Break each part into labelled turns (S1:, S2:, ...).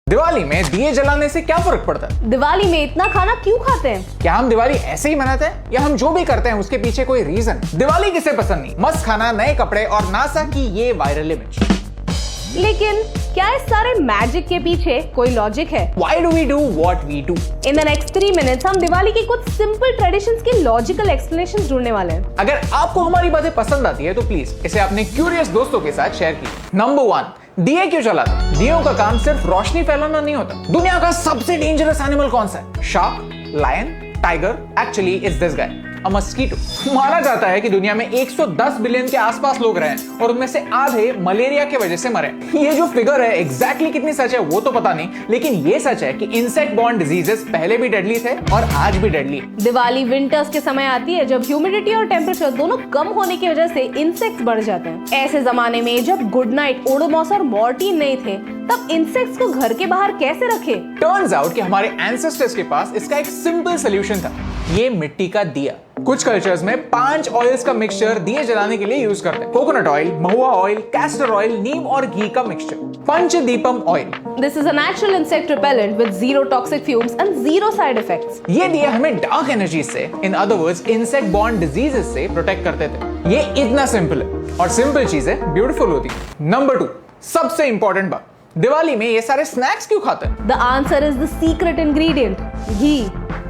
S1: दिवाली में दिए जलाने से क्या फर्क पड़ता है?
S2: दिवाली में इतना खाना क्यों खाते हैं?
S1: क्या हम दिवाली ऐसे ही मनाते हैं या हम जो भी करते हैं उसके पीछे कोई रीजन? दिवाली किसे पसंद नहीं? मस्त खाना, नए कपड़े और नासा की ये वायरल इमेज।
S2: लेकिन क्या इस सारे मैजिक के पीछे कोई लॉजिक है?
S1: Why do we do what we do?
S2: In the next 3 minutes हम दिवाली की कुछ सिंपल ट्रेडिशंस की लॉजिकल एक्सप्लेनेशंस ढूंढने वाले हैं।
S1: अगर आपको हमारी बातें पसंद आती है तो प्लीज इसे अपने क्यूरियस दोस्तों के साथ शेयर कीजिए। नंबर 1, दिए क्यों जलाते? दियों का काम सिर्फ रोशनी फैलाना नहीं होता। दुनिया का सबसे डेंजरस एनिमल कौन सा है? Shark, lion, tiger? Actually it's this guy, a mosquito. माना जाता है कि दुनिया में 110 बिलियन के आसपास लोग रहे हैं और उनमें से आधे मलेरिया की वजह से मरे। ये जो फिगर है एग्जैक्टली कितनी सच है वो तो पता नहीं, लेकिन ये सच है कि इंसेक्ट बॉर्न डिजीजेस पहले भी डेडली थे और आज भी डेडली है।
S2: दिवाली विंटर्स के समय आती है जब ह्यूमिडिटी और टेम्परेचर दोनों कम होने की वजह से इंसेक्ट्स बढ़ जाते हैं। ऐसे जमाने में जब गुड नाइट, ओडोमॉस और मॉर्टिन नहीं थे तब इंसेक्ट्स को घर के बाहर कैसे रखे?
S1: टर्न्स आउट कि हमारे एंसेस्टर्स के पास इसका एक सिंपल सोल्यूशन था, ये मिट्टी का दिया। कुछ कल्चर्स में 5 ऑयल्स का मिक्सचर दिए जलाने के लिए यूज करते हैं। कोकोनट ऑयल, महुआ ऑयल, कैस्टर ऑयल, नीम और घी का mixture, Panchadeepam oil.
S2: This is a natural insect repellent with zero toxic fumes and zero side effects.
S1: ये दिए हमें डार्क एनर्जी से, in other words insect borne diseases से प्रोटेक्ट करते थे। ये इतना सिंपल है और सिंपल चीजें ब्यूटीफुल होती है। नंबर 2, सबसे इंपॉर्टेंट बात, दिवाली में ये सारे स्नैक्स क्यों खाते हैं?
S2: The answer is the secret ingredient, घी।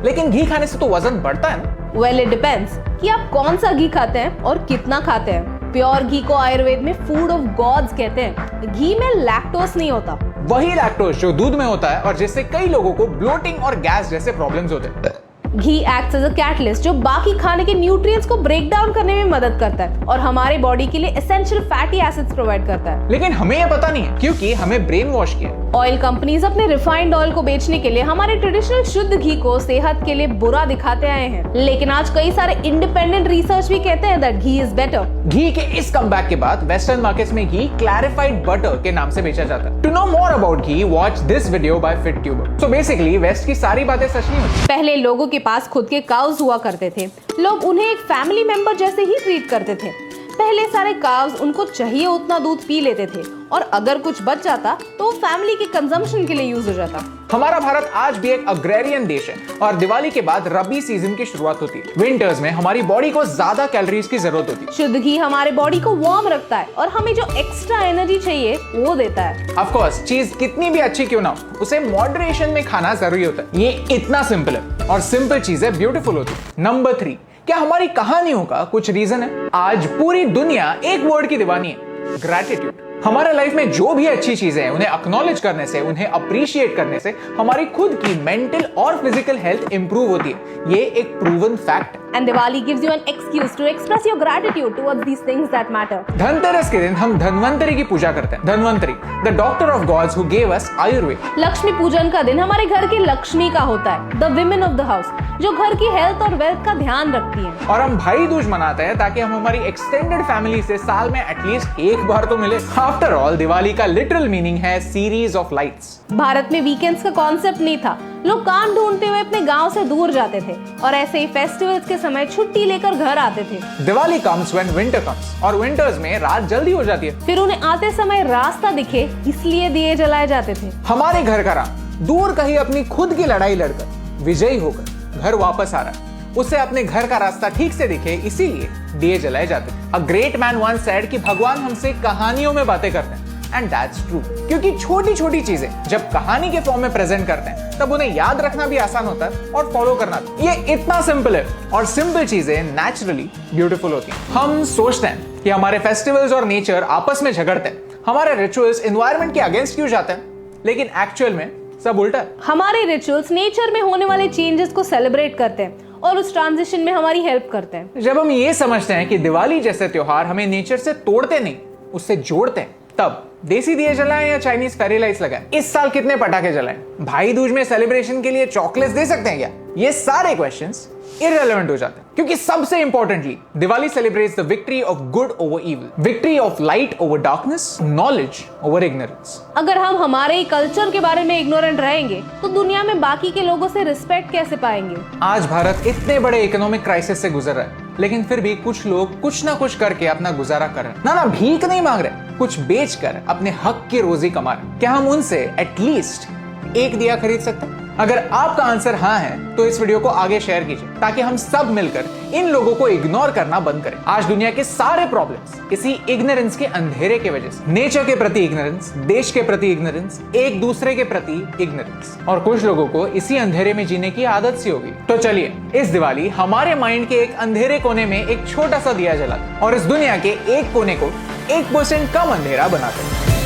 S1: लेकिन घी खाने से तो वजन बढ़ता है ना?
S2: Well, it depends कि आप कौन सा घी खाते हैं और कितना खाते हैं। प्योर घी को आयुर्वेद में फूड ऑफ गॉड्स कहते हैं। घी में लैक्टोज नहीं होता।
S1: वही लैक्टोज जो दूध में होता है और जिससे कई लोगों को ब्लोटिंग और गैस जैसे प्रॉब्लम्स होते हैं।
S2: घी एक्ट्स एज अ कैटलिस्ट जो बाकी खाने के न्यूट्रिएंट्स को ब्रेक डाउन करने में मदद करता है और हमारे बॉडी के लिए एसेंशियल फैटी एसिड्स प्रोवाइड करता है।
S1: लेकिन हमें ये पता नहीं है क्योंकि हमें ब्रेन वॉश किया।
S2: ऑयल कंपनीज अपने रिफाइंड ऑयल को बेचने के लिए हमारे ट्रेडिशनल शुद्ध घी को सेहत के लिए बुरा दिखाते आए हैं, लेकिन आज कई सारे इंडिपेंडेंट रिसर्च भी कहते हैं दैट घी इज बेटर।
S1: घी के इस कमबैक के बाद वेस्टर्न मार्केट्स में घी क्लैरिफाइड बटर के नाम से बेचा जाता है। To know more about ghee, watch this video by FitTuber. So basically west की सारी बातें सच नहीं होती।
S2: पहले लोगों के पास खुद के काउस हुआ करते थे। लोग उन्हें एक फैमिली मेंबर जैसे ही ट्रीट करते थे। पहले सारे काउस उनको चाहिए उतना दूध पी लेते थे और अगर कुछ बच जाता तो वो फैमिली के कंजम्पशन के लिए यूज हो जाता।
S1: हमारा भारत आज भी एक अग्रेरियन देश है और दिवाली के बाद रबी सीजन की शुरुआत होती है। विंटर्स में हमारी बॉडी को ज्यादा कैलोरीज की जरूरत होती है।
S2: शुद्ध घी हमारे बॉडी को वार्म रखता है और हमें जो एक्स्ट्रा एनर्जी चाहिए वो देता है।
S1: ऑफ कोर्स चीज कितनी भी अच्छी क्यों ना हो, उसे मॉडरेशन में खाना जरूरी होता है। ये इतना सिंपल है और सिंपल चीजें ब्यूटीफुल होती है। नंबर 3, क्या हमारी कहानियों का कुछ रीजन है? आज पूरी दुनिया एक वर्ड की दीवानी है, ग्रैटिट्यूड। हमारे लाइफ में जो भी अच्छी चीजें हैं उन्हें एक्नॉलेज करने से, उन्हें अप्रिशिएट करने से हमारी खुद की मेंटल और फिजिकल हेल्थ इंप्रूव होती है। ये एक प्रूवन फैक्ट है।
S2: And Diwali gives you an excuse to express your gratitude towards these things that matter.
S1: Dhanteras के दिन हम धन्वंतरी की पूजा करते हैं। Dhanvantari, the doctor of gods who gave us Ayurveda.
S2: Lakshmi पूजन का दिन हमारे घर की लक्ष्मी का होता है, the women of the house, जो घर की हेल्थ और वेल्थ का ध्यान रखती हैं।
S1: और हम भाई दूज मनाते हैं ताकि हम हमारी एक्सटेंडेड फैमिली से साल में एटलीस्ट एक बार तो मिले। आफ्टर ऑल दिवाली का लिटरल मीनिंग है सीरीज ऑफ लाइट्स।
S2: भारत में वीकेंड्स का कॉन्सेप्ट नहीं था। लोग काम ढूंढते हुए अपने गांव से दूर जाते थे और ऐसे ही फेस्टिवल्स के समय छुट्टी लेकर घर आते थे।
S1: Diwali comes when winter comes और विंटर्स में रात जल्दी हो जाती है।
S2: फिर उन्हें आते समय रास्ता दिखे इसलिए दिए जलाए जाते थे।
S1: हमारे घर का राम दूर कहीं अपनी खुद की लड़ाई लड़कर विजयी होकर घर वापस आ रहा है, उसे अपने घर का रास्ता ठीक से दिखे इसीलिए दिए जलाए जाते थे। A great man once said कि भगवान हमसे कहानियों में बातें करते हैं। एंड दैट्स ट्रू, क्योंकि छोटी छोटी चीजें जब कहानी के फॉर्म में प्रेजेंट करते हैं तब उन्हें याद रखना भी आसान होता है और फॉलो करना भी। ये इतना सिंपल है और सिंपल चीजें नेचुरली ब्यूटीफुल होती हैं। हम सोचते हैं कि हमारे फेस्टिवल्स और नेचर आपस में झगड़ते हैं, हमारे रिचुअल्स एनवायरनमेंट के अगेंस्ट क्यों जाते हैं, लेकिन एक्चुअल में सब उल्टा है।
S2: हमारे रिचुअल्स नेचर में होने वाले चेंजेस को सेलिब्रेट करते हैं और उस ट्रांजिशन में हमारी हेल्प करते हैं।
S1: जब हम ये समझते हैं कि दिवाली जैसे त्योहार हमें नेचर से तोड़ते नहीं, उससे जोड़ते हैं, तब देसी दिए जलाएं या चाइनीज फेरी लाइट्स लगाएं? इस साल कितने पटाखे जलाएं? भाई दूज में सेलिब्रेशन के लिए चॉकलेट्स दे सकते हैं क्या? ये सारे क्वेश्चंस इररिलेवेंट हो जाते हैं क्योंकि सबसे importantly Diwali celebrates the victory of good over evil, victory of light over darkness, knowledge over ignorance.
S2: अगर हम हमारे ही कल्चर के बारे में इग्नोरेंट रहेंगे तो दुनिया में बाकी के लोगों से रिस्पेक्ट कैसे पाएंगे?
S1: आज भारत इतने बड़े इकोनॉमिक क्राइसिस से गुजर रहा है, लेकिन फिर भी कुछ लोग कुछ ना कुछ करके अपना गुजारा कर रहे हैं। ना भीख नहीं मांग रहे, कुछ बेचकर अपने हक की रोजी कमा रहे। क्या हम उनसे एटलीस्ट एक दिया खरीद सकते हैं? अगर आपका आंसर हाँ है तो इस वीडियो को आगे शेयर कीजिए ताकि हम सब मिलकर इन लोगों को इग्नोर करना बंद करें। आज दुनिया के सारे प्रॉब्लम्स इसी इग्नोरेंस के अंधेरे के वजह से। नेचर के प्रति इग्नोरेंस, देश के प्रति इग्नोरेंस, एक दूसरे के प्रति इग्नोरेंस, और कुछ लोगों को इसी अंधेरे में जीने की आदत सी होगी। तो चलिए इस दिवाली हमारे माइंड के एक अंधेरे कोने में एक छोटा सा दिया जलाते और इस दुनिया के एक कोने को 1% कम अंधेरा बनाते हैं।